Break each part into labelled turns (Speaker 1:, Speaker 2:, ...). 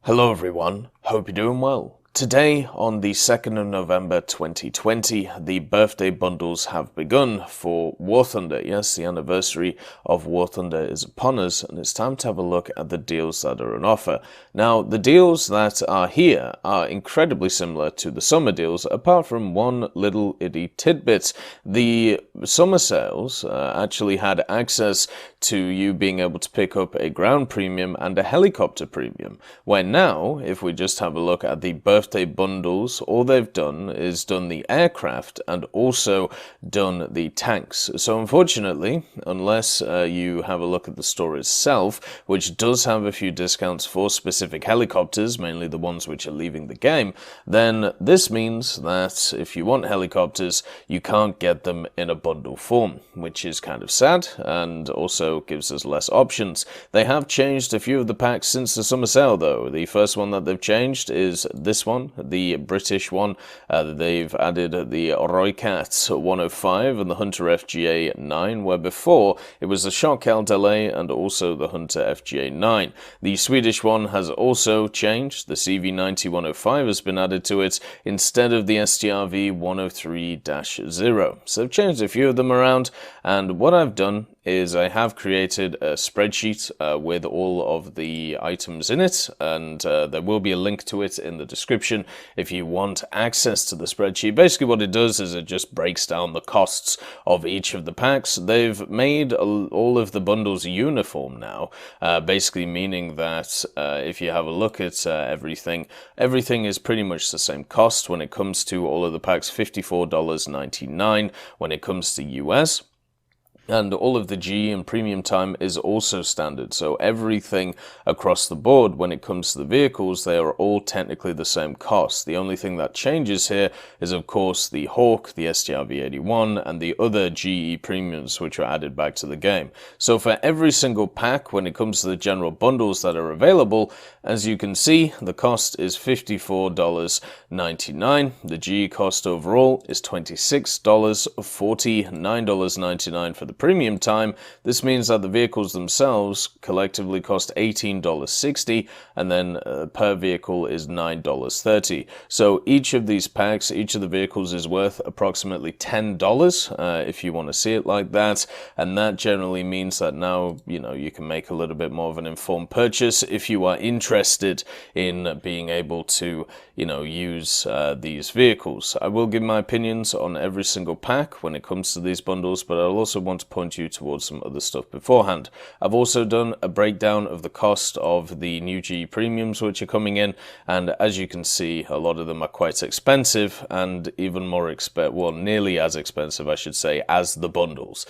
Speaker 1: Hello everyone, hope you're doing well. Today, on the 2nd of November 2020, the birthday bundles have begun for War Thunder. Yes, the anniversary of War Thunder is upon us, and it's time to have a look at the deals that are on offer. Now, the deals that are here are incredibly similar to the summer deals, apart from one little itty tidbit. The summer sales actually had access to you being able to pick up a ground premium and a helicopter premium, where now, if we just have a look at the birthday bundles, all they've done is done the aircraft and also done the tanks. So unfortunately, unless you have a look at the store itself, which does have a few discounts for specific helicopters, mainly the ones which are leaving the game, then this means that if you want helicopters, you can't get them in a bundle form, which is kind of sad and also gives us less options. They have changed a few of the packs since the summer sale though. The first one that they've changed is this one, the British one. They've added the Roycat 105 and the Hunter FGA 9, where before it was the Shotcal Delay and also the Hunter FGA 9. The Swedish one has also changed. The CV90 105 has been added to it instead of the STRV 103-0. So I've changed a few of them around, and what I've done is I have created a spreadsheet with all of the items in it, and there will be a link to it in the description if you want access to the spreadsheet. Basically what it does is it just breaks down the costs of each of the packs. They've made all of the bundles uniform now, basically meaning that if you have a look at everything is pretty much the same cost when it comes to all of the packs, $54.99 when it comes to US. And all of the GE and premium time is also standard. So everything across the board when it comes to the vehicles, they are all technically the same cost. The only thing that changes here is of course the Hawk, the STRV81 and the other GE premiums which are added back to the game. So for every single pack when it comes to the general bundles that are available, as you can see, the cost is $54.99. The GE cost overall is $26, $49.99 for the premium time. This means that the vehicles themselves collectively cost $18.60, and then per vehicle is $9.30. So each of these packs, each of the vehicles is worth approximately $10 if you want to see it like that, and that generally means that now you can make a little bit more of an informed purchase if you are interested in being able to use these vehicles. I will give my opinions on every single pack when it comes to these bundles, but I'll also want to point you towards some other stuff beforehand. I've also done a breakdown of the cost of the new GE premiums which are coming in, and as you can see, a lot of them are quite expensive and even more nearly as expensive, I should say, as the bundles.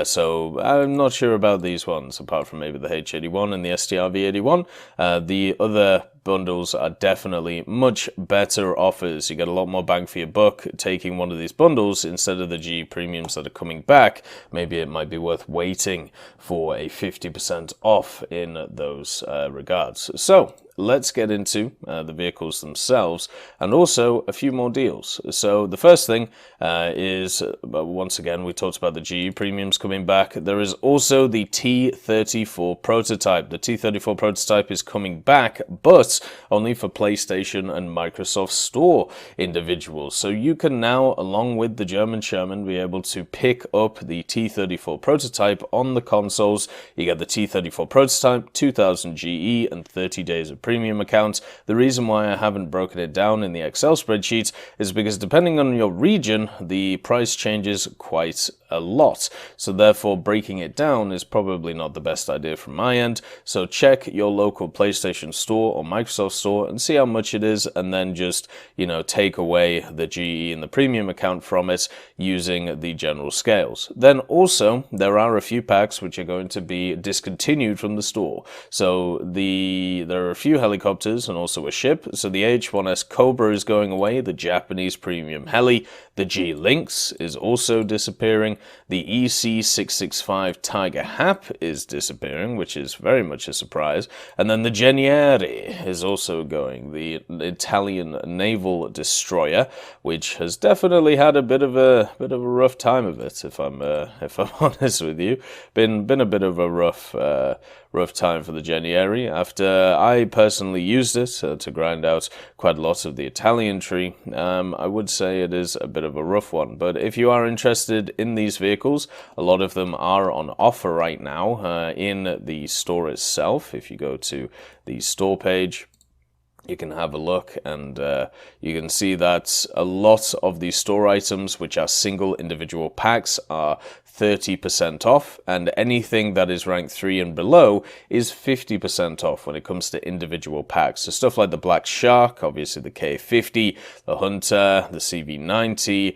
Speaker 1: So I'm not sure about these ones, apart from maybe the H81 and the STRV81. The other bundles are definitely much better offers. You get a lot more bang for your buck taking one of these bundles instead of the GE premiums that are coming back. Maybe it might be worth waiting for a 50% off in those regards. So let's get into the vehicles themselves and also a few more deals. So the first thing is, once again, we talked about the GE premiums coming back. There is also the T34 prototype. The T34 prototype is coming back, but only for PlayStation and Microsoft Store individuals. So you can now, along with the German Sherman, be able to pick up the T34 prototype on the consoles. You get the T34 prototype, 2000 GE, and 30 days of premium accounts. The reason why I haven't broken it down in the Excel spreadsheet is because depending on your region, the price changes quite a lot. So therefore, breaking it down is probably not the best idea from my end. So check your local PlayStation Store or Microsoft Store and see how much it is, and then just, take away the GE and the premium account from it using the general scales. Then also, there are a few packs which are going to be discontinued from the store. So there are a few helicopters and also a ship. So the H1S Cobra is going away, the Japanese premium heli. The G-Lynx is also disappearing. The EC665 Tiger Hap is disappearing, which is very much a surprise. And then the Genieri is also going, the Italian naval destroyer, which has definitely had a bit of a rough time of it, if I'm honest with you. Been a bit of a rough time for the Genieri. After I personally personally used it to grind out quite a lot of the Italian tree. I would say it is a bit of a rough one, but if you are interested in these vehicles, a lot of them are on offer right now in the store itself. If you go to the store page, you can have a look, and you can see that a lot of the store items, which are single individual packs, are 30% off, and anything that is ranked 3 and below is 50% off when it comes to individual packs. So stuff like the Black Shark, obviously the K50, the Hunter, the CV90,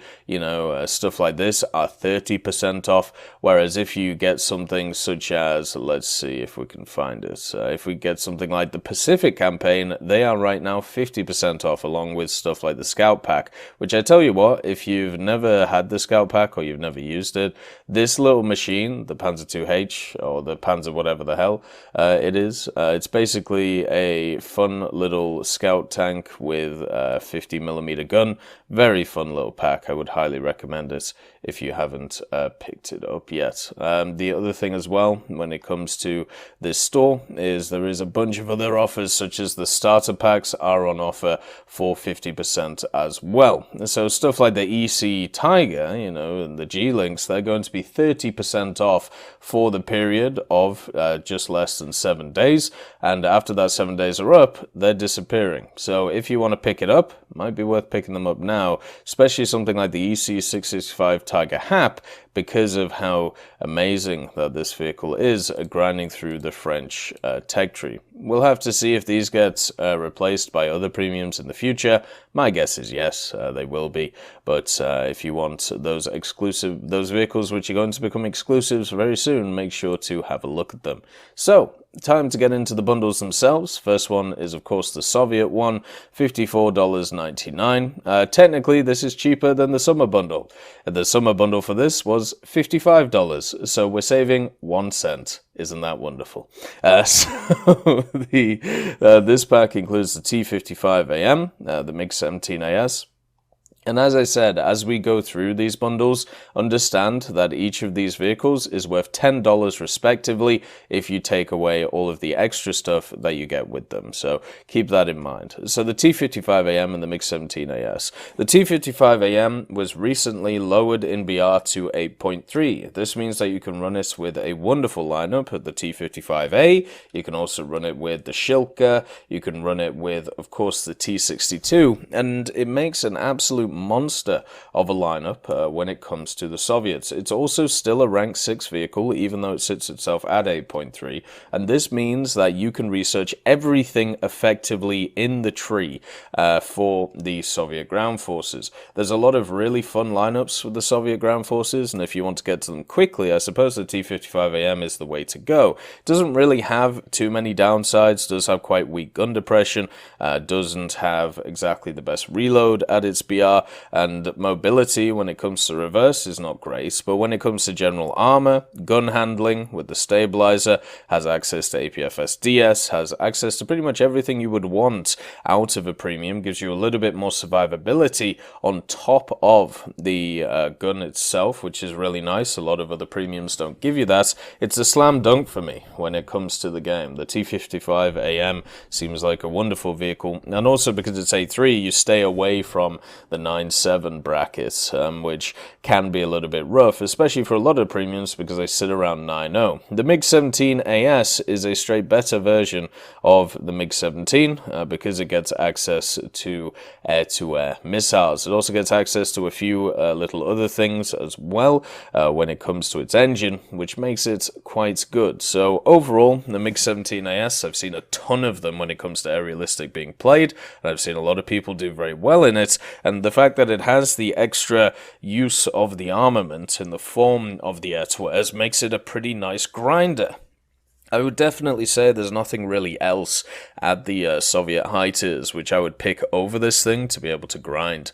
Speaker 1: stuff like this are 30% off, whereas if you get something such as, let's see if we can find it, if we get something like the Pacific campaign, they are right now 50% off, along with stuff like the Scout Pack, which I tell you what, if you've never had the Scout Pack or you've never used it, this little machine, the Panzer II-H, or the Panzer whatever the hell it is, it's basically a fun little scout tank with a 50mm gun. Very fun little pack. I would highly recommend it if you haven't picked it up yet. The other thing as well, when it comes to this store, is there is a bunch of other offers, such as the starter packs are on offer for 50% as well. So stuff like the EC Tiger, and the G-Links, they're going to be 30% off for the period of just less than 7 days, and after that 7 days are up, they're disappearing. So if you want to pick it up, it might be worth picking them up now, especially something like the EC665 Tiger Hap, because of how amazing that this vehicle is grinding through the French tech tree. We'll have to see if these get replaced by other premiums in the future. My guess is yes, they will be. But if you want those vehicles which are going to become exclusives very soon, make sure to have a look at them. So, time to get into the bundles themselves. First one is, of course, the Soviet one, $54.99. Technically, this is cheaper than the summer bundle. The summer bundle for this was $55, so we're saving 1 cent. Isn't that wonderful? So this pack includes the T55AM, the MiG-17AS. And as I said, as we go through these bundles, understand that each of these vehicles is worth $10 respectively if you take away all of the extra stuff that you get with them. So keep that in mind. So the T55AM and the MiG-17AS. The T55AM was recently lowered in BR to 8.3. This means that you can run it with a wonderful lineup of the T55A. You can also run it with the Shilka. You can run it with, of course, the T62. And it makes an absolute monster of a lineup when it comes to the Soviets. It's also still a rank 6 vehicle, even though it sits itself at 8.3, and this means that you can research everything effectively in the tree for the Soviet ground forces. There's a lot of really fun lineups with the Soviet ground forces, and if you want to get to them quickly, I suppose the T55AM is the way to go. It doesn't really have too many downsides, does have quite weak gun depression, doesn't have exactly the best reload at its BR, and mobility when it comes to reverse is not great, but when it comes to general armor, gun handling with the stabilizer, has access to APFS-DS, has access to pretty much everything you would want out of a premium, gives you a little bit more survivability on top of the gun itself, which is really nice. A lot of other premiums don't give you that. It's a slam dunk for me when it comes to the game. The T55AM seems like a wonderful vehicle, and also because it's A3, you stay away from the 9.7 brackets, which can be a little bit rough, especially for a lot of premiums because they sit around 9.0. The MiG-17AS is a straight better version of the MiG-17 because it gets access to air-to-air missiles. It also gets access to a few little other things as well when it comes to its engine, which makes it quite good. So overall, the MiG-17AS, I've seen a ton of them when it comes to aerialistic being played, and I've seen a lot of people do very well in it, and the fact that it has the extra use of the armament in the form of the air-to-airs makes it a pretty nice grinder. I would definitely say there's nothing really else at the Soviet high tiers which I would pick over this thing to be able to grind,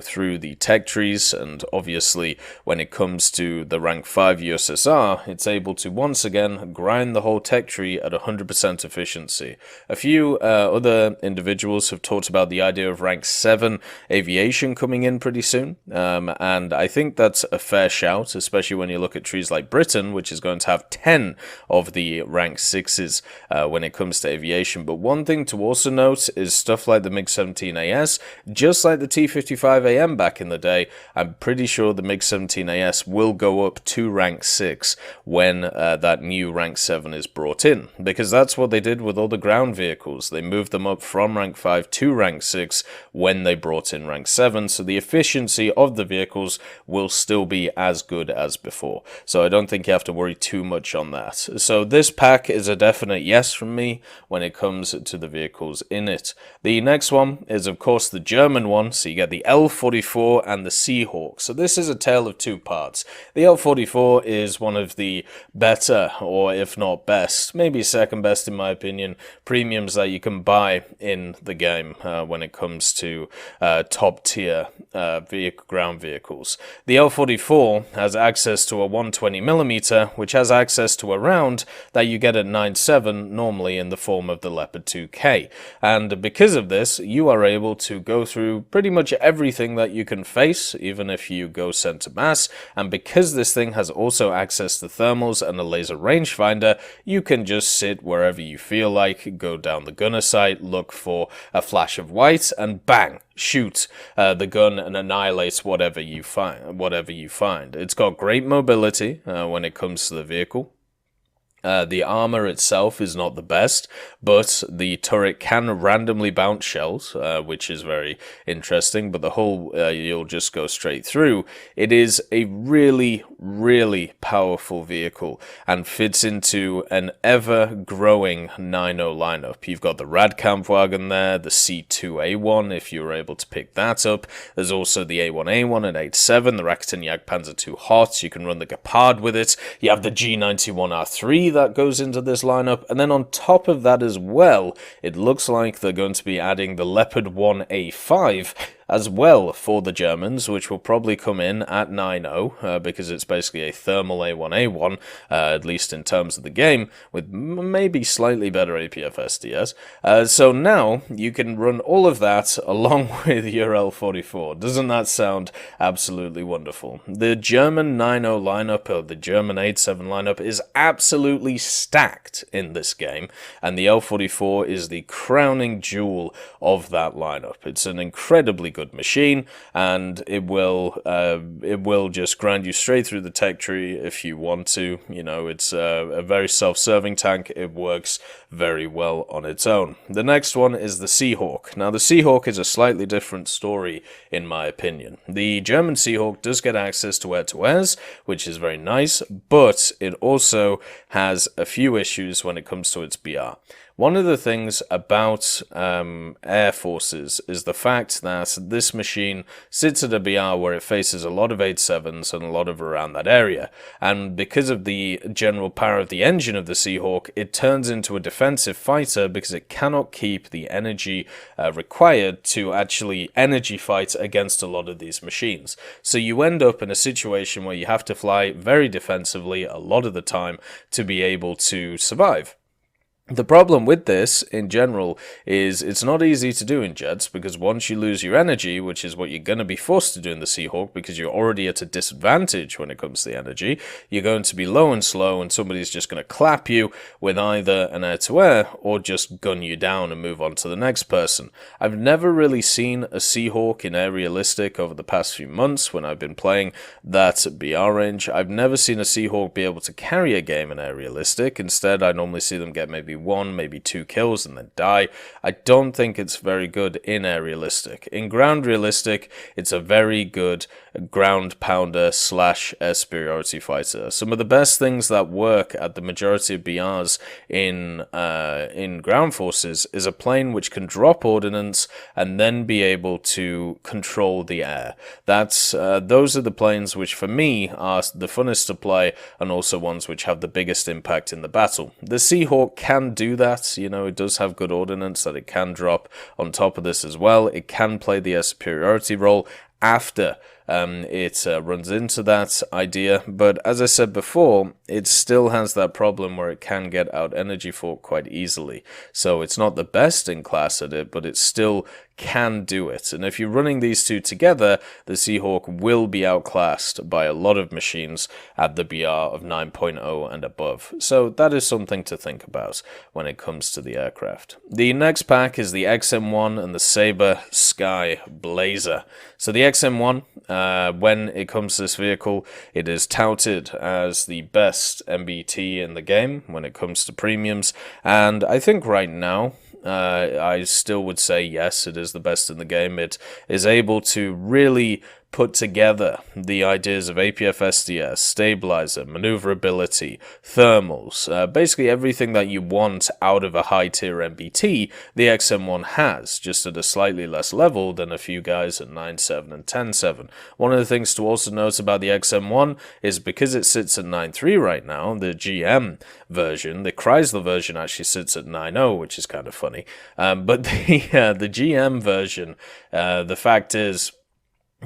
Speaker 1: through the tech trees, and obviously when it comes to the rank 5 USSR, it's able to once again grind the whole tech tree at 100% efficiency. A few other individuals have talked about the idea of rank 7 aviation coming in pretty soon, and I think that's a fair shout, especially when you look at trees like Britain, which is going to have 10 of the rank 6s when it comes to aviation. But one thing to also note is stuff like the MiG-17AS, just like the T-55AM back in the day, I'm pretty sure the MiG-17AS will go up to rank 6 when that new rank 7 is brought in, because that's what they did with all the ground vehicles. They moved them up from rank 5 to rank 6 when they brought in rank 7, so the efficiency of the vehicles will still be as good as before. So I don't think you have to worry too much on that. So this pack is a definite yes from me when it comes to the vehicles in it. The next one is of course the German one, so you get the L44 and the Seahawk. So this is a tale of two parts. The L44 is one of the better, or if not best, maybe second best in my opinion, premiums that you can buy in the game when it comes to top tier ground vehicles. The L44 has access to a 120mm, which has access to a round that you get at 9.7 normally in the form of the Leopard 2K. And because of this, you are able to go through pretty much everything that you can face, even if you go center mass. And because this thing has also access to thermals and a laser rangefinder, you can just sit wherever you feel like, go down the gunner sight, look for a flash of white, and bang, shoot the gun and annihilate whatever you find. It's got great mobility when it comes to the vehicle. The armor itself is not the best, but the turret can randomly bounce shells, which is very interesting, but the whole, you'll just go straight through. It is a really, really powerful vehicle and fits into an ever-growing 9.0 lineup. You've got the Radkampfwagen there, the C2A1, if you were able to pick that up. There's also the A1A1 and 8.7, the Raketen Jagdpanzer II Hot. You can run the Gepard with it. You have the G91R3 that goes into this lineup, and then on top of that as well, it looks like they're going to be adding the Leopard 1A5 as well for the Germans, which will probably come in at 9.0 because it's basically a thermal A1A1, at least in terms of the game, with maybe slightly better APF SDS. So now you can run all of that along with your L44. Doesn't that sound absolutely wonderful? The German 9.0 lineup, or the German 8.7 lineup, is absolutely stacked in this game, and the L44 is the crowning jewel of that lineup. It's an incredibly good machine, and it will just grind you straight through the tech tree if you want to. You know, it's a very self-serving tank. It works very well on its own. The next one is the Seahawk. Now, the Seahawk is a slightly different story, in my opinion. The German Seahawk does get access to air-to-airs, which is very nice, but it also has a few issues when it comes to its BR. One of the things about Air Forces is the fact that this machine sits at a BR where it faces a lot of 8.7s and a lot of around that area. And because of the general power of the engine of the Seahawk, it turns into a defensive fighter because it cannot keep the energy required to actually energy fight against a lot of these machines. So you end up in a situation where you have to fly very defensively a lot of the time to be able to survive. The problem with this, in general, is it's not easy to do in jets, because once you lose your energy, which is what you're going to be forced to do in the Seahawk, because you're already at a disadvantage when it comes to the energy, you're going to be low and slow, and somebody's just going to clap you with either an air-to-air, or just gun you down and move on to the next person. I've never really seen a Seahawk in air realistic over the past few months when I've been playing that BR range. I've never seen a Seahawk be able to carry a game in air realistic. Instead, I normally see them get maybe one, maybe two kills and then die. I don't think it's very good in air realistic. In ground realistic, it's a very good ground pounder slash air superiority fighter. Some of the best things that work at the majority of BRs in ground forces is a plane which can drop ordnance and then be able to control the air. Those are the planes which for me are the funnest to play, and also ones which have the biggest impact in the battle. The Seahawk can do that. You know, it does have good ordnance that it can drop on top of this as well. It can play the air superiority role after it runs into that idea. But as I said before, it still has that problem where it can get out energy fork quite easily. So it's not the best in class at it, but it still can do it. And if you're running these two together, the Seahawk will be outclassed by a lot of machines at the BR of 9.0 and above. So that is something to think about when it comes to the aircraft. The next pack is the XM1 and the Sabre Sky Blazer. So the XM1, when it comes to this vehicle, it is touted as the best MBT in the game when it comes to premiums. And I think right now, I still would say yes, it is the best in the game. It is able to really put together the ideas of APF SDS, stabilizer, maneuverability, thermals, basically everything that you want out of a high-tier MBT, the XM1 has, just at a slightly less level than a few guys at 9.7 and 10.7. One of the things to also note about the XM1 is because it sits at 9.3 right now, the GM version, the Chrysler version actually sits at 9.0, which is kind of funny, but the GM version, the fact is,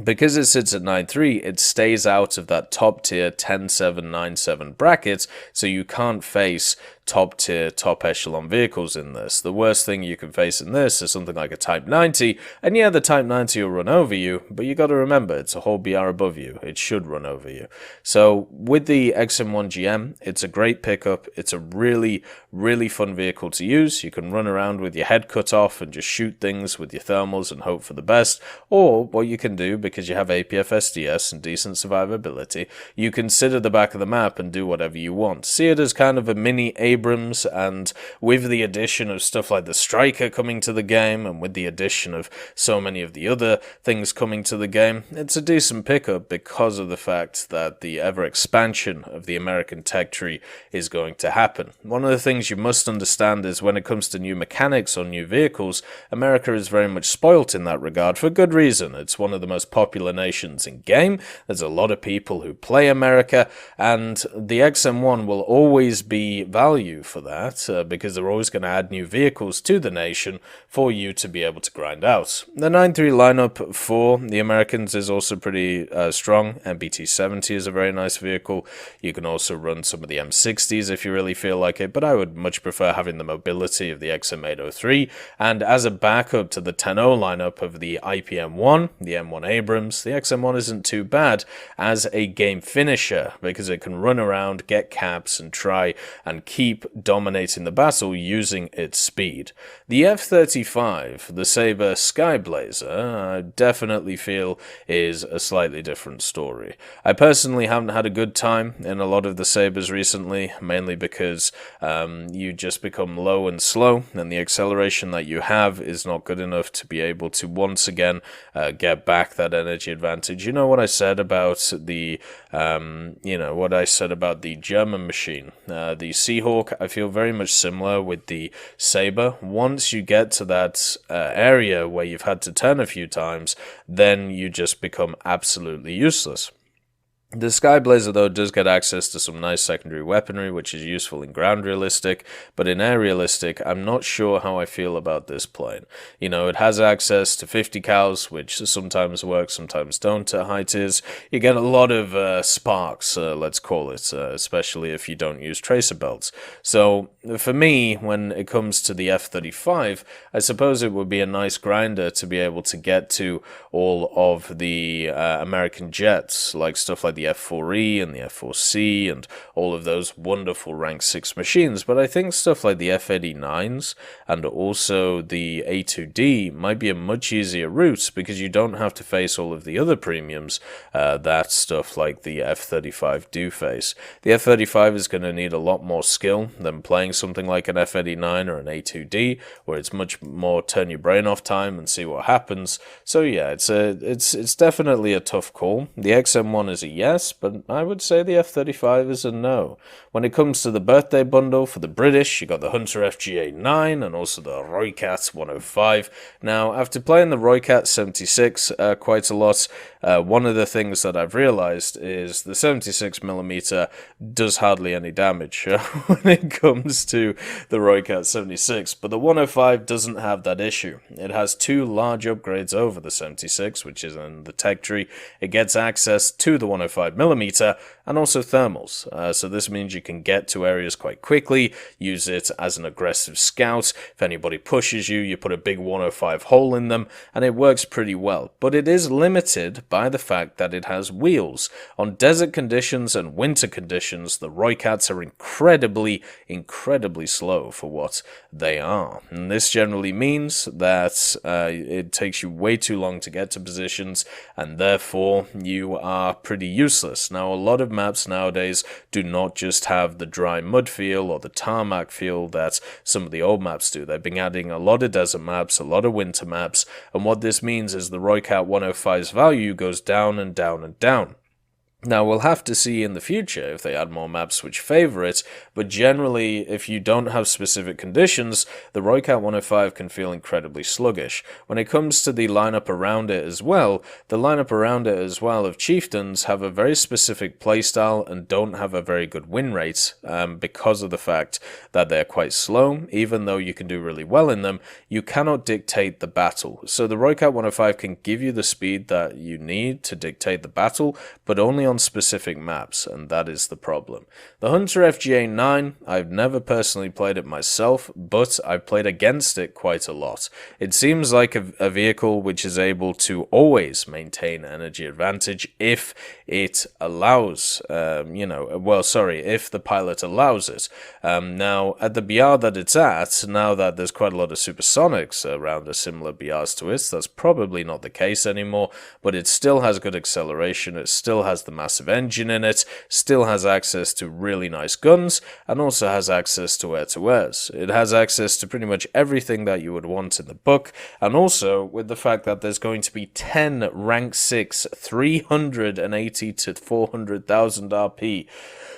Speaker 1: because it sits at 9.3, it stays out of that top tier 10.7, 9.7 brackets, so you can't face top tier, top echelon vehicles in this. The worst thing you can face in this is something like a Type 90, and yeah, the Type 90 will run over you, but you got to remember, it's a whole BR above you. It should run over you. So with the XM1 GM, it's a great pickup. It's a really, really fun vehicle to use. You can run around with your head cut off and just shoot things with your thermals and hope for the best, or what you can do, because you have APF SDS and decent survivability, you can sit at the back of the map and do whatever you want. See it as kind of a mini Abrams, and with the addition of stuff like the Striker coming to the game, and with the addition of so many of the other things coming to the game, it's a decent pickup because of the fact that the ever expansion of the American tech tree is going to happen. One of the things you must understand is when it comes to new mechanics on new vehicles, America is very much spoilt in that regard for good reason. It's one of the most popular nations in game. There's a lot of people who play America, and the XM1 will always be value for that because they're always going to add new vehicles to the nation for you to be able to grind out. The 9.3 lineup for the Americans is also pretty strong. MBT-70 is a very nice vehicle. You can also run some of the M60s if you really feel like it, but I would much prefer having the mobility of the XM803, and as a backup to the 10.0 lineup of the IPM1, the M1 Abrams, the XM1 isn't too bad as a game finisher because it can run around, get caps, and try and keep dominating the battle using its speed. The F-35, the Sabre Sky Blazer, I definitely feel is a slightly different story. I personally haven't had a good time in a lot of the Sabres recently, mainly because you just become low and slow, and the acceleration that you have is not good enough to be able to once again get back that energy advantage. You know what I said about the German machine, the Seahawk. I feel very much similar with the Sabre. Once you get to that area where you've had to turn a few times, then you just become absolutely useless. The Sky Blazer, though, does get access to some nice secondary weaponry, which is useful in ground realistic, but in air realistic, I'm not sure how I feel about this plane. You know, it has access to 50 cals, which sometimes work, sometimes don't at high tiers. You get a lot of sparks, let's call it, especially if you don't use tracer belts. So, for me, when it comes to the F-35, I suppose it would be a nice grinder to be able to get to all of the American jets, like stuff like the F4E and the F4C and all of those wonderful rank 6 machines, but I think stuff like the F-89s and also the A2D might be a much easier route because you don't have to face all of the other premiums that stuff like the F-35 do face. The F-35 is going to need a lot more skill than playing something like an F-89 or an A2D, where it's much more turn your brain off time and see what happens. So yeah, it's definitely a tough call. The XM1 is a yes. yes, but I would say the F-35 is a no. When it comes to the birthday bundle for the British, you got the Hunter FGA-9 and also the Roycat 105. Now, after playing the Roycat 76 quite a lot, one of the things that I've realized is the 76mm does hardly any damage when it comes to the Roycat 76, but the 105 doesn't have that issue. It has two large upgrades over the 76, which is in the tech tree. It gets access to the 105mm and also thermals. So this means you can get to areas quite quickly, use it as an aggressive scout. If anybody pushes you, you put a big 105 hole in them, and it works pretty well. But it is limited by the fact that it has wheels. On desert conditions and winter conditions, the Roycats are incredibly slow for what they are. And this generally means that it takes you way too long to get to positions, and therefore you are pretty useless. Now, a lot of maps nowadays do not just have the dry mud feel or the tarmac feel that some of the old maps do. They've been adding a lot of desert maps, a lot of winter maps, and what this means is the Roycat 105's value goes down and down and down. Now, we'll have to see in the future if they add more maps which favor it, but generally, if you don't have specific conditions, the Roycat 105 can feel incredibly sluggish. When it comes to the lineup around it as well, the lineup around it as well of chieftains have a very specific playstyle and don't have a very good win rate because of the fact that they're quite slow. Even though you can do really well in them, you cannot dictate the battle. So the Roycat 105 can give you the speed that you need to dictate the battle, but only on specific maps, and that is the problem. The Hunter FGA-9, I've never personally played it myself, but I've played against it quite a lot. It seems like a vehicle which is able to always maintain energy advantage if it allows, if the pilot allows it. Now, at the BR that it's at, now that there's quite a lot of supersonics around a similar BRs to it, that's probably not the case anymore, but it still has good acceleration, it still has the massive engine in it, still has access to really nice guns, and also has access to air-to-airs. It has access to pretty much everything that you would want in the book, and also with the fact that there's going to be 10 rank 6 380 to 400,000 RP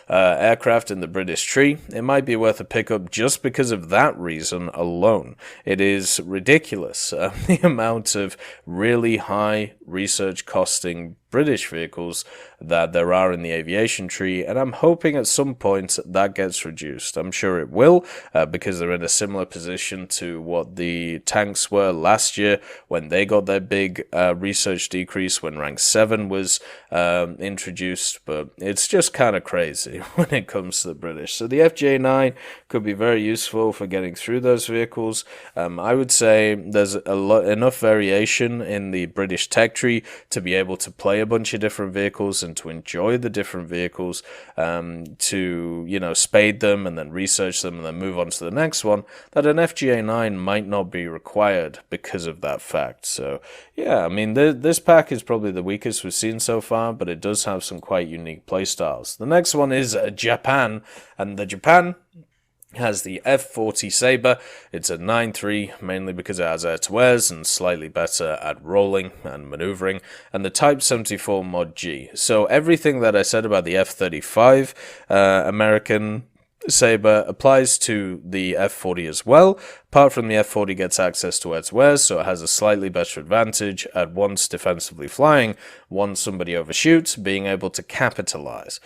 Speaker 1: aircraft in the British tree, it might be worth a pickup just because of that reason alone. It is ridiculous, the amount of really high research costing British vehicles that there are in the aviation tree, and I'm hoping at some point that gets reduced. I'm sure it will, because they're in a similar position to what the tanks were last year when they got their big research decrease when rank 7 was introduced, but it's just kind of crazy when it comes to the British. So the FJ9 could be very useful for getting through those vehicles. I would say there's enough variation in the British tech tree to be able to play a bunch of different vehicles and to enjoy the different vehicles, to spade them and then research them and then move on to the next one, that an FGA-9 might not be required because of that fact. So yeah, I mean, this pack is probably the weakest we've seen so far, but it does have some quite unique playstyles. The next one is Japan, and the Japan has the F40 Sabre. It's a 9.3, mainly because it has air-to-airs and slightly better at rolling and maneuvering, and the Type 74 Mod G. So everything that I said about the F35 American Sabre applies to the F40 as well. Apart from the F40 gets access to air-to-airs, so it has a slightly better advantage at once defensively flying, once somebody overshoots, being able to capitalize.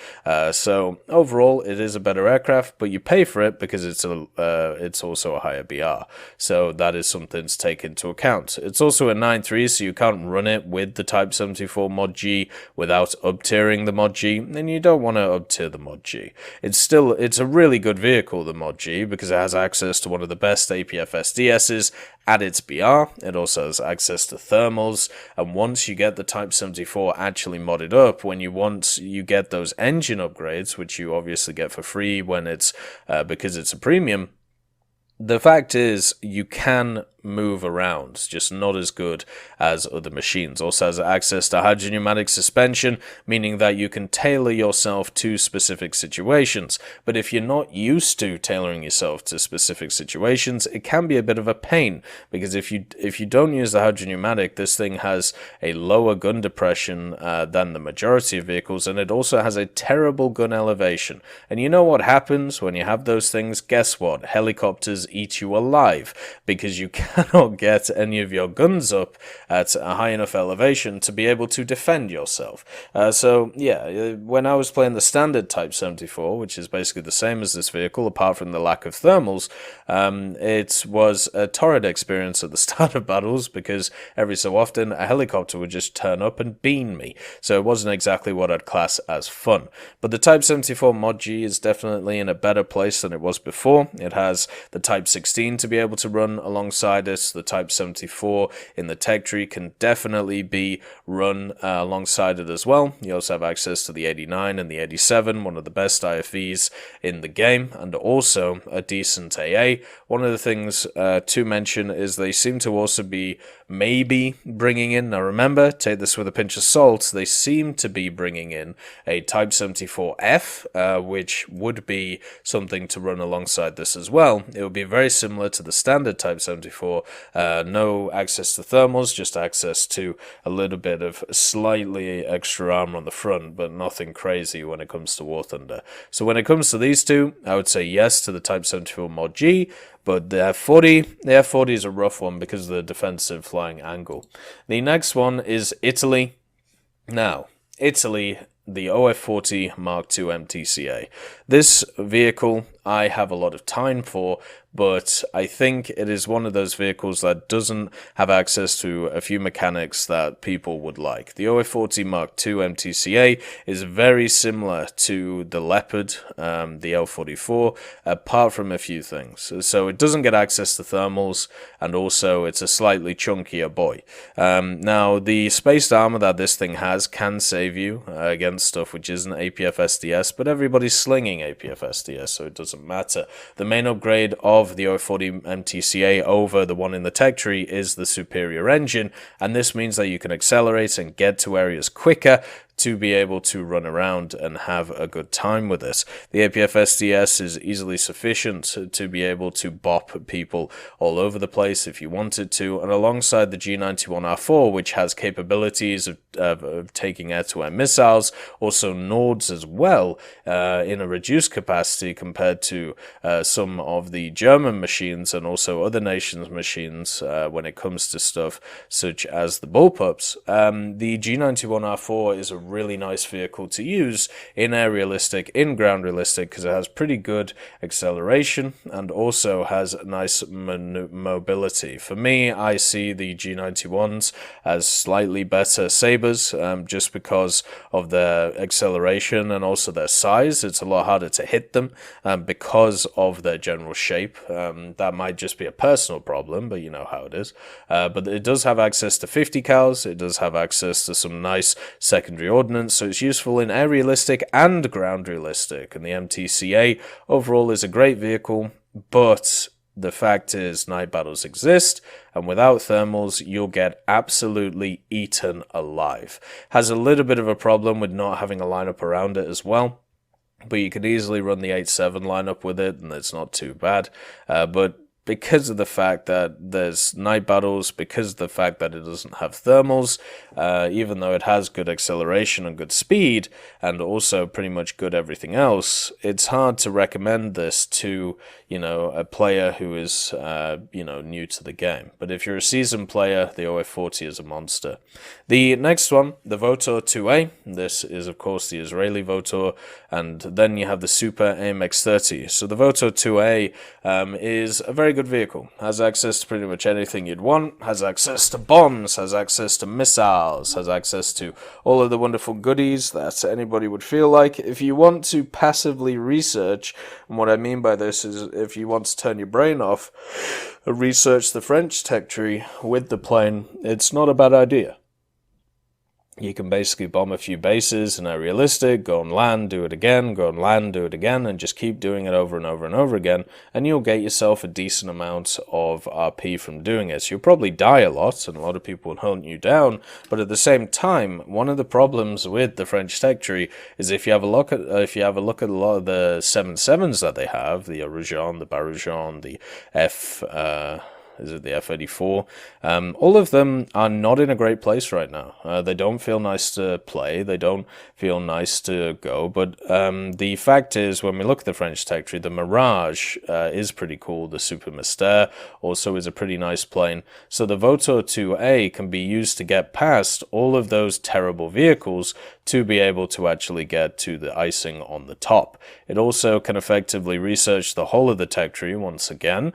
Speaker 1: So overall, it is a better aircraft, but you pay for it because it's also a higher BR. So that is something to take into account. It's also a 9.3, so you can't run it with the Type 74 Mod G without up-tiering the Mod G, and you don't want to up-tier the Mod G. It's a really good vehicle, the Mod G, because it has access to one of the best APF SDSs at its BR. It also has access to thermals, and once you get the Type 74 actually modded up, you get those engine upgrades, which you obviously get for free when it's because it's a premium. The fact is, you can move around, just not as good as other machines. Also has access to hydropneumatic suspension, meaning that you can tailor yourself to specific situations. But if you're not used to tailoring yourself to specific situations, it can be a bit of a pain, because if you don't use the hydropneumatic, this thing has a lower gun depression than the majority of vehicles, and it also has a terrible gun elevation. And you know what happens when you have those things? Guess what? Helicopters eat you alive, because you cannot get any of your guns up at a high enough elevation to be able to defend yourself. So yeah, when I was playing the standard Type 74, which is basically the same as this vehicle apart from the lack of thermals, it was a torrid experience at the start of battles, because every so often a helicopter would just turn up and bean me. So it wasn't exactly what I'd class as fun. But the Type 74 Mod G is definitely in a better place than it was before. It has the Type 16 to be able to run alongside it. The Type 74 in the tech tree can definitely be run alongside it as well. You also have access to the 89 and the 87, one of the best IFVs in the game, and also a decent AA. One of the things to mention is they seem to also be maybe bringing in, now remember, take this with a pinch of salt, they seem to be bringing in a Type 74F, which would be something to run alongside this as well. It would be very similar to the standard Type 74, no access to thermals, just access to a little bit of slightly extra armor on the front, but nothing crazy when it comes to War Thunder. So when it comes to these two, I would say yes to the Type 74 Mod G, but the F40 is a rough one because of the defensive flying angle. The next one is Italy. Now, Italy, the OF40 Mark II MTCA. This vehicle I have a lot of time for, but I think it is one of those vehicles that doesn't have access to a few mechanics that people would like. The OF40 Mark II MTCA is very similar to the Leopard, the L44, apart from a few things. So it doesn't get access to thermals, and also it's a slightly chunkier boy. Now, the spaced armor that this thing has can save you against stuff which isn't APF SDS, but everybody's slinging APF SDS, so it doesn't matter. The main upgrade of the OF40 MTCA over the one in the tech tree is the superior engine, and this means that you can accelerate and get to areas quicker to be able to run around and have a good time with it. The APF SDS is easily sufficient to be able to bop people all over the place if you wanted to, and alongside the G91R4, which has capabilities of taking air-to-air missiles, also Nords as well, in a reduced capacity compared to some of the German machines and also other nations' machines when it comes to stuff such as the bullpups. The G91R4 is a really nice vehicle to use in air realistic, in ground realistic, because it has pretty good acceleration and also has nice mobility. For me, I see the G91s as slightly better sabers, just because of their acceleration and also their size. It's a lot harder to hit them because of their general shape. That might just be a personal problem, but you know how it is. But it does have access to 50 cals. It does have access to some nice secondary ordnance, so it's useful in air realistic and ground realistic. And the MTCA overall is a great vehicle, but the fact is night battles exist, and without thermals you'll get absolutely eaten alive. Has a little bit of a problem with not having a lineup around it as well, but you could easily run the 8-7 lineup with it and it's not too bad. But because of the fact that there's night battles, because of the fact that it doesn't have thermals, even though it has good acceleration and good speed, and also pretty much good everything else, it's hard to recommend this to, you know, a player who is, you know, new to the game. But if you're a seasoned player, the OF40 is a monster. The next one, the Votor 2A. This is, of course, the Israeli Votor, and then you have the Super AMX-30. So the Votor 2A is a very good vehicle, has access to pretty much anything you'd want, has access to bombs, has access to missiles, has access to all of the wonderful goodies that anybody would feel like. If you want to passively research, and what I mean by this is if you want to turn your brain off, research the French tech tree with the plane, it's not a bad idea. You can basically bomb a few bases and are realistic, go and land, do it again, go and land, do it again, and just keep doing it over and over and over again, and you'll get yourself a decent amount of RP from doing it. You'll probably die a lot, and a lot of people will hunt you down, but at the same time, one of the problems with the French tech tree is if you have a look at a lot of the 7.7s that they have, the Aragon, the Barajon, the is it the F-84? All of them are not in a great place right now. They don't feel nice to play. They don't feel nice to go. But the fact is, when we look at the French tech tree, the Mirage is pretty cool. The Super Mystère also is a pretty nice plane. So the Vautour 2A can be used to get past all of those terrible vehicles to be able to actually get to the icing on the top. It also can effectively research the whole of the tech tree once again,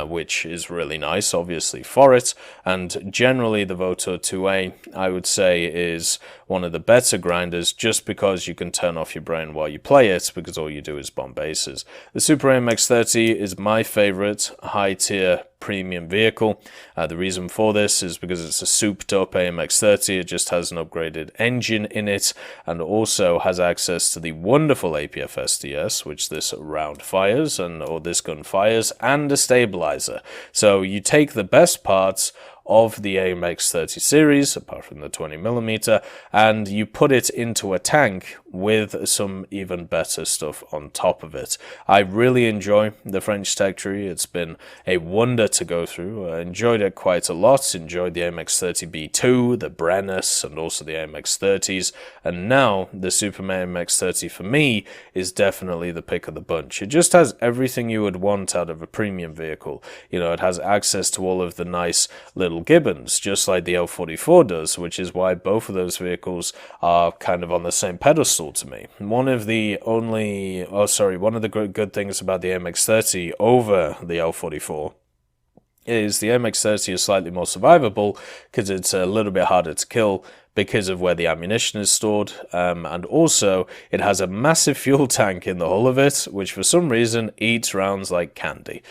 Speaker 1: which is really nice, obviously, for it. And generally, the Vautour 2A, I would say, is one of the better grinders just because you can turn off your brain while you play it, because all you do is bomb bases. The Super AMX-30 is my favorite high-tier premium vehicle. The reason for this is because it's a souped up AMX-30. It just has an upgraded engine in it and also has access to the wonderful APF SDS, which this round fires or this gun fires, and a stabilizer. So you take the best parts of the AMX-30 series, apart from the 20mm, and you put it into a tank with some even better stuff on top of it. I really enjoy the French tech tree. It's been a wonder to go through. I enjoyed it quite a lot. Enjoyed the AMX-30B2, the Brennus, and also the AMX-30s, and now the Super AMX-30 for me is definitely the pick of the bunch. It just has everything you would want out of a premium vehicle. You know, it has access to all of the nice little gibbons, just like the L44 does, which is why both of those vehicles are kind of on the same pedestal to me. One of the good things about the MX-30 over the L44 is the MX-30 is slightly more survivable because it's a little bit harder to kill because of where the ammunition is stored, and also it has a massive fuel tank in the hull of it, which for some reason eats rounds like candy.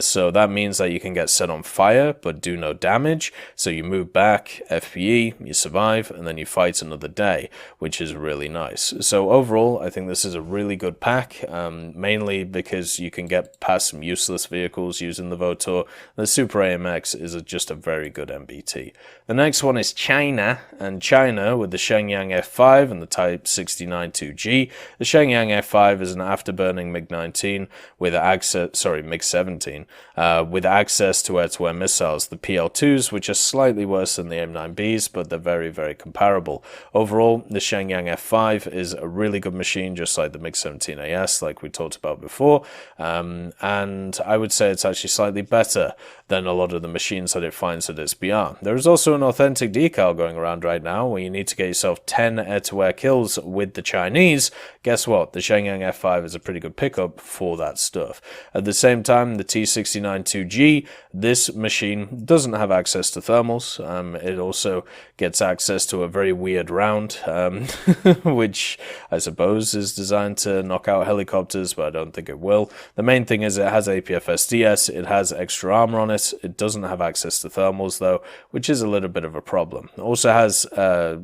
Speaker 1: So that means that you can get set on fire but do no damage, so you move back, FPE, you survive, and then you fight another day, which is really nice. So overall, I think this is a really good pack, mainly because you can get past some useless vehicles using the Vautour. The Super AMX is just a very good MBT. The next one is China, and China with the Shenyang F5 and the Type 69-2G. The Shenyang F5 is an afterburning MiG-19 with MiG-17 with access to air-to-air missiles. The PL2s, which are slightly worse than the M9Bs, but they're very, very comparable. Overall, the Shenyang F5 is a really good machine, just like the MiG-17AS, like we talked about before. And I would say it's actually slightly better than a lot of the machines that it finds at its BR. There is also an authentic decal going around right now where you need to get yourself 10 air-to-air kills with the Chinese. Guess what? The Shenyang F5 is a pretty good pickup for that stuff. At the same time, the T69-2G, this machine doesn't have access to thermals. It also gets access to a very weird round, which I suppose is designed to knock out helicopters, but I don't think it will. The main thing is it has APF SDS, it has extra armor on it. It doesn't have access to thermals though, which is a little bit of a problem. It also has a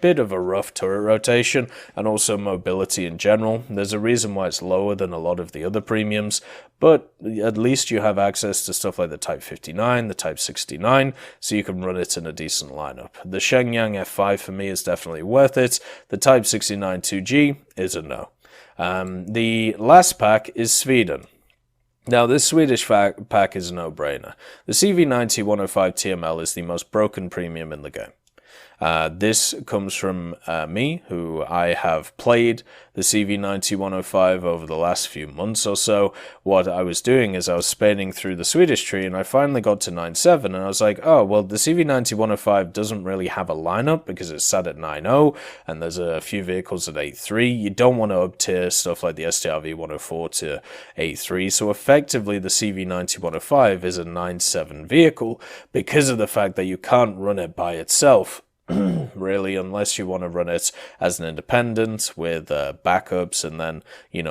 Speaker 1: bit of a rough turret rotation and also mobility in general. There's a reason why it's lower than a lot of the other premiums, but at least you have access to stuff like the Type 59, the Type 69, so you can run it in a decent lineup. The Shenyang F5 for me is definitely worth it. The Type 69 2G is a no. The last pack is Sweden. Now, this Swedish pack is a no-brainer. The CV90-105 TML is the most broken premium in the game. This comes from me, who I have played the CV90-105 over the last few months or so. What I was doing is I was spanning through the Swedish tree, and I finally got to 9.7, and I was like, oh, well, the CV90-105 doesn't really have a lineup because it's sat at 9.0, and there's a few vehicles at 8.3. You don't want to up-tier stuff like the STRV-104 to 8.3, so effectively the CV90-105 is a 9.7 vehicle because of the fact that you can't run it by itself. Really, unless you want to run it as an independent with backups and then,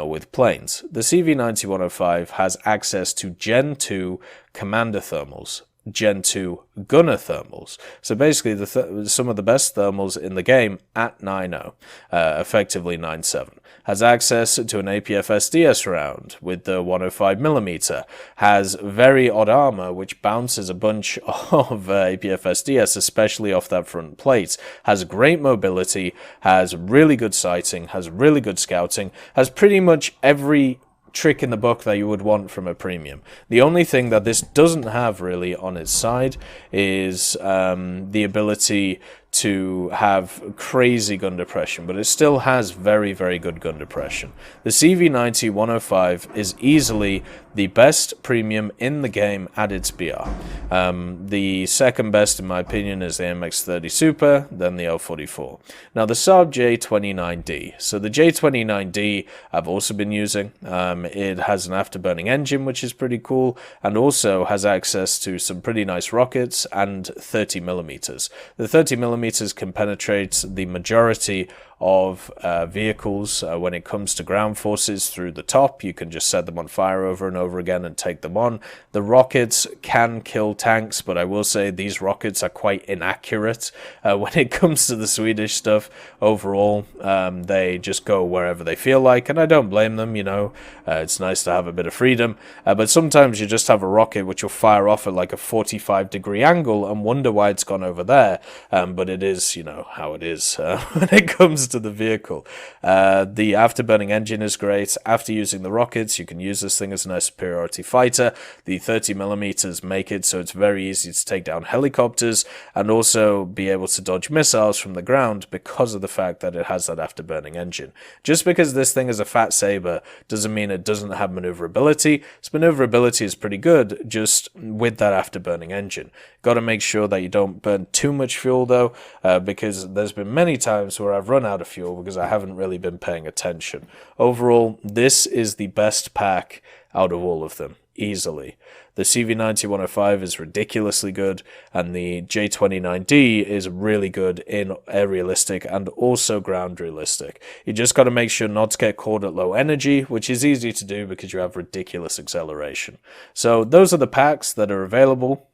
Speaker 1: with planes. The CV90-105 has access to Gen 2 commander thermals. Gen 2 gunner thermals. So basically some of the best thermals in the game at 9.0, effectively 9.7. Has access to an APF-SDS round with the 105mm, has very odd armor which bounces a bunch of APF-SDS, especially off that front plate, has great mobility, has really good sighting, has really good scouting, has pretty much every trick in the book that you would want from a premium. The only thing that this doesn't have really on its side is the ability to have crazy gun depression, but it still has very, very good gun depression. The CV90 105 is easily the best premium in the game at its BR. The second best, in my opinion, is the MX-30 Super, then the L44. Now, the Saab J29D. So the J29D I've also been using. It has an afterburning engine, which is pretty cool, and also has access to some pretty nice rockets and 30mm. The 30mm can penetrate the majority of vehicles when it comes to ground forces through the top. You can just set them on fire over and over again and take them on. The rockets can kill tanks, but I will say these rockets are quite inaccurate when it comes to the Swedish stuff. Overall, they just go wherever they feel like, and I don't blame them, you know. It's nice to have a bit of freedom, but sometimes you just have a rocket which will fire off at like a 45-degree angle and wonder why it's gone over there, but it is, you know, how it is when it comes to the vehicle. The afterburning engine is great. After using the rockets, you can use this thing as an air superiority fighter. The 30mm make it so it's very easy to take down helicopters and also be able to dodge missiles from the ground because of the fact that it has that afterburning engine. Just because this thing is a fat saber doesn't mean it doesn't have maneuverability. Its maneuverability is pretty good just with that afterburning engine. Got to make sure that you don't burn too much fuel though, because there's been many times where I've run out of fuel because I haven't really been paying attention. Overall, this is the best pack out of all of them, easily. The CV90 105 is ridiculously good, and the J29D is really good in air realistic and also ground realistic. You just got to make sure not to get caught at low energy, which is easy to do because you have ridiculous acceleration. So those are the packs that are available.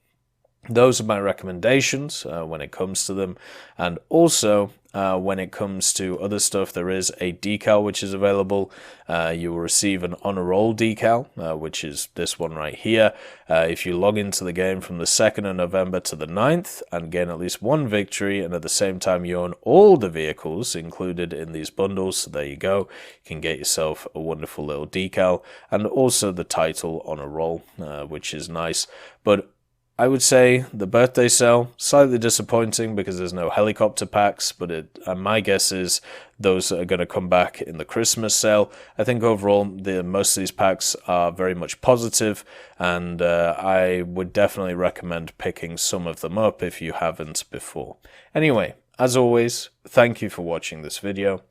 Speaker 1: Those are my recommendations when it comes to them, and also when it comes to other stuff, there is a decal which is available. You will receive an honor roll decal, which is this one right here. If you log into the game from the 2nd of November to the 9th and gain at least one victory, and at the same time you own all the vehicles included in these bundles, so there you go. You can get yourself a wonderful little decal, and also the title honor roll, which is nice. But I would say the birthday sale, slightly disappointing because there's no helicopter packs, but my guess is those are going to come back in the Christmas sale. I think overall, most of these packs are very much positive, and I would definitely recommend picking some of them up if you haven't before. Anyway, as always, thank you for watching this video.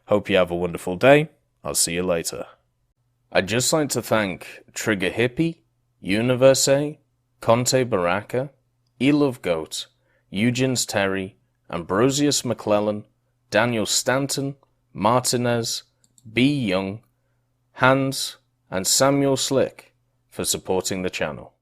Speaker 1: Hope you have a wonderful day. I'll see you later. I'd just like to thank Trigger Hippie, Universe, Conte Baraka, Elove Goat, Eugens Terry, Ambrosius McClellan, Daniel Stanton, Martinez, B. Young, Hans, and Samuel Slick for supporting the channel.